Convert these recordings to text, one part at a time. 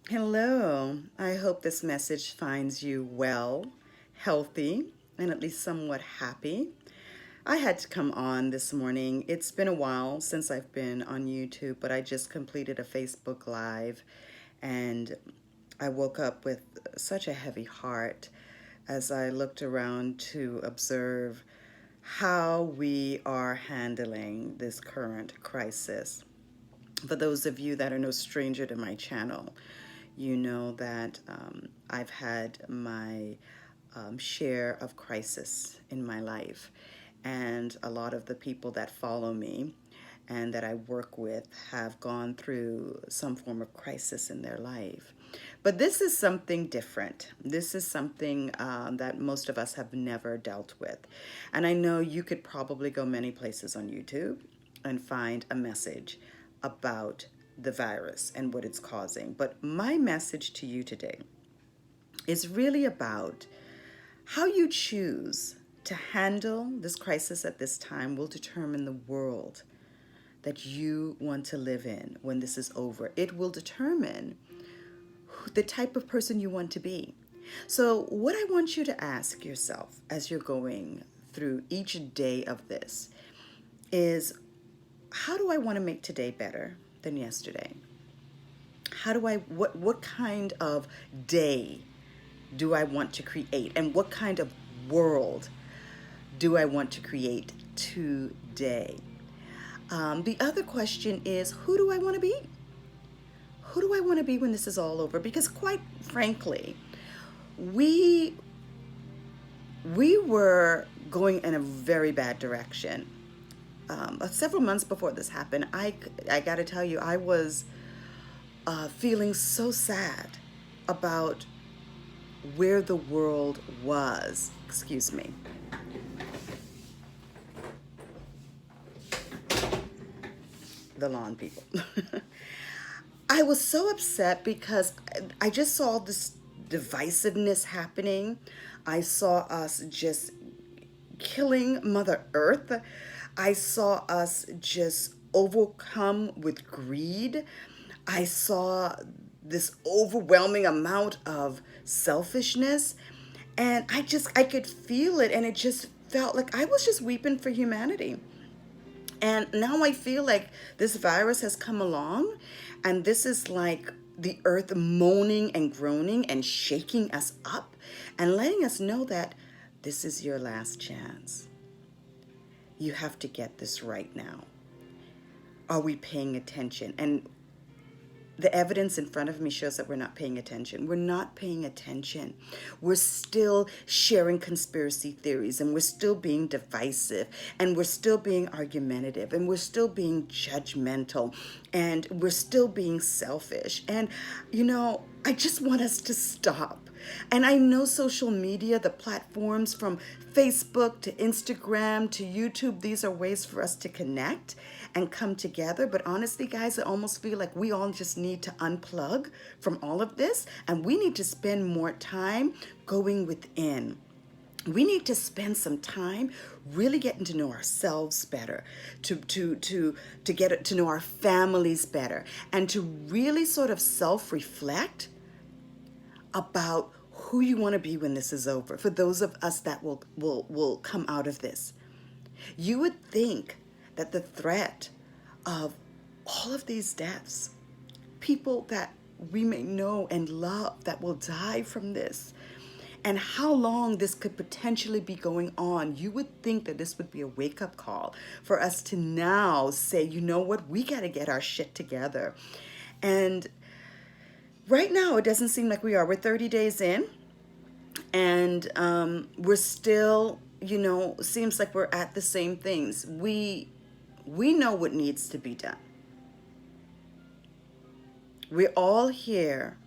Hello. I hope this message finds you well, healthy, and at least somewhat happy. I had to come on this morning. It's been a while since I've been on YouTube, but I just completed a Facebook Live and I woke up with such a heavy heart as I looked around to observe how we are handling this current crisis. For those of you that are no stranger to my channel, you know that I've had my share of crisis in my life. And a lot of the people that follow me and that I work with have gone through some form of crisis in their life. But this is something different. This is something that most of us have never dealt with. And I know you could probably go many places on YouTube and find a message about the virus and what it's causing. But my message to you today is really about how you choose to handle this crisis at this time will determine the world that you want to live in when this is over. It will determine the type of person you want to be. So, what I want you to ask yourself as you're going through each day of this is, how do I want to make today better than yesterday? What kind of day do I want to create? And what kind of world do I want to create today? The other question is, who do I want to be? Who do I want to be when this is all over? Because quite frankly, we we were going in a very bad direction. Several months before this happened, I got to tell you, I was feeling so sad about where the world was. Excuse me. The lawn people. I was so upset because I just saw this divisiveness happening. I saw us just killing Mother Earth. I saw us just overcome with greed. I saw this overwhelming amount of selfishness. And I could feel it, and it just felt like I was just weeping for humanity. And now I feel like this virus has come along, and this is like the earth moaning and groaning and shaking us up and letting us know that this is your last chance. You have to get this right now. Are we paying attention? And the evidence in front of me shows that we're not paying attention. We're not paying attention. We're still sharing conspiracy theories, and we're still being divisive, and we're still being argumentative, and we're still being judgmental, and we're still being selfish. And, I just want us to stop. And I know social media, the platforms from Facebook to Instagram to YouTube, these are ways for us to connect and come together. But honestly, guys, I almost feel like we all just need to unplug from all of this, and we need to spend more time going within. We need to spend some time really getting to know ourselves better, to get to know our families better, and to really sort of self-reflect about who you want to be when this is over. For those of us that will come out of this, you would think that the threat of all of these deaths, people that we may know and love that will die from this, and how long this could potentially be going on, you would think that this would be a wake-up call for us to now say, you know what, we got to get our shit together. And right now, it doesn't seem like we are. We're 30 days in, and we're still, seems like we're at the same things. We know what needs to be done. We're all here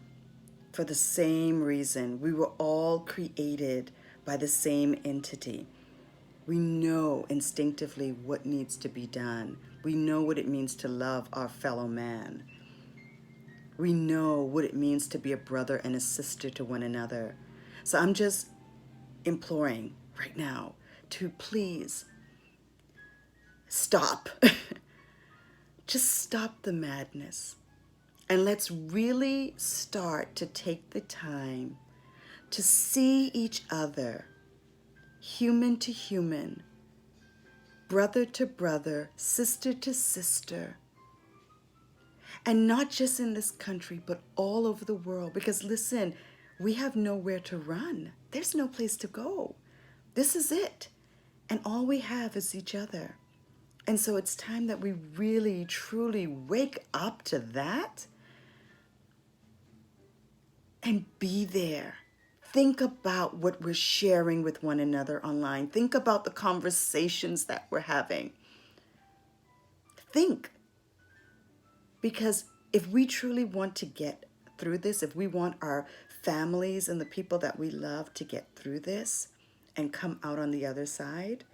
for the same reason. We were all created by the same entity. We know instinctively what needs to be done. We know what it means to love our fellow man. We know what it means to be a brother and a sister to one another. So I'm just imploring right now to please stop. Just stop the madness. And let's really start to take the time to see each other, human to human, brother to brother, sister to sister. And not just in this country, but all over the world. Because listen, we have nowhere to run. There's no place to go. This is it. And all we have is each other. And so it's time that we really, truly wake up to that and be there. Think about what we're sharing with one another online. Think about the conversations that we're having. Think. Because if we truly want to get through this, if we want our families and the people that we love to get through this and come out on the other side,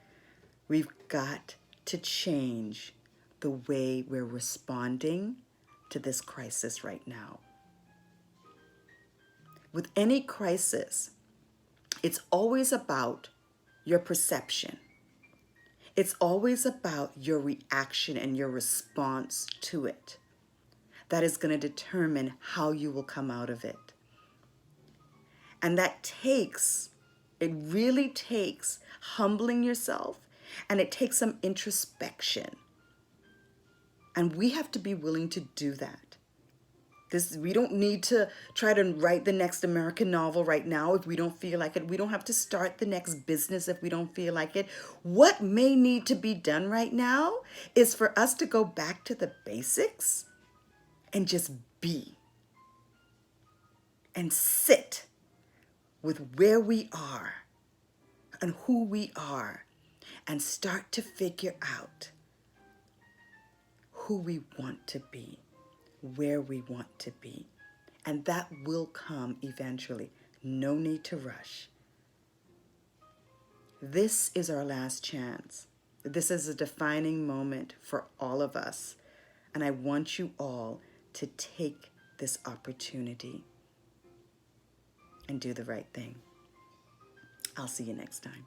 we've got to change the way we're responding to this crisis right now. With any crisis, it's always about your perception. It's always about your reaction and your response to it. That is going to determine how you will come out of it. And it really takes humbling yourself, and it takes some introspection. And we have to be willing to do that. We don't need to try to write the next American novel right now if we don't feel like it. We don't have to start the next business if we don't feel like it. What may need to be done right now is for us to go back to the basics and just be and sit with where we are and who we are and start to figure out who we want to be, where we want to be. And that will come eventually. No need to rush. This is our last chance. This is a defining moment for all of us. And I want you all to take this opportunity and do the right thing. I'll see you next time.